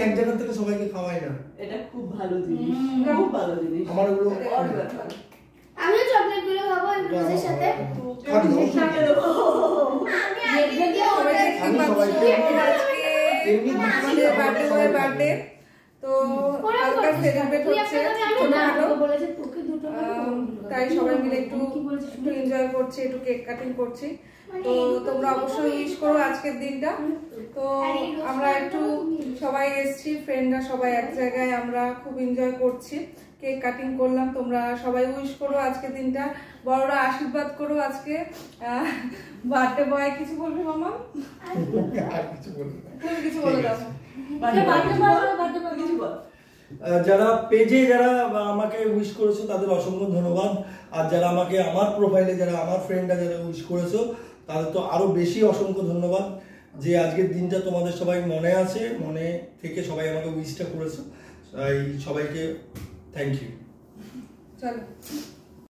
এক জায়গা থেকে সবাইকে খাওয়াই না। এটা খুব ভালো জিনিস, খুব ভালো জিনিস। আমার ওগুলো আমিও চকলেট গুলো খাবো রোজের সাথে। খাবি আমাদের বার্থডে বয় বার্থডে তো হালকা সেলিব্রেট হচ্ছে তাই সবাই মিলে একটু এনজয় করছি, একটু কেক কাটিং করছি। তো তোমরা অবশ্যই উইশ করো আজকের দিনটা। তো আমরা একটু সবাই এসছি, ফ্রেন্ডরা সবাই এক জায়গায়, আমরা খুব এনজয় করছি, কেক কাটিং করলাম। তোমরা সবাই উইশ করো আজকের দিনটা, বড়রা আশীর্বাদ করো। আজকে বার্থডে বয় কিছু বলবি মামা? কিছু বলে দাও। যারা পেজে যারা আমাকে উইশ করেছো তাদের অসংখ্য ধন্যবাদ। আর যারা আমাকে আমার প্রোফাইলে যারা আমার ফ্রেন্ডরা যারা উইশ করেছো তাদের তো আরো বেশি অসংখ্য ধন্যবাদ, যে আজকের দিনটা তোমাদের সবাই মনে আছে, মনে থেকে সবাই আমাকে উইশটা করেছো। সবাইকে থ্যাংক ইউ। চলো।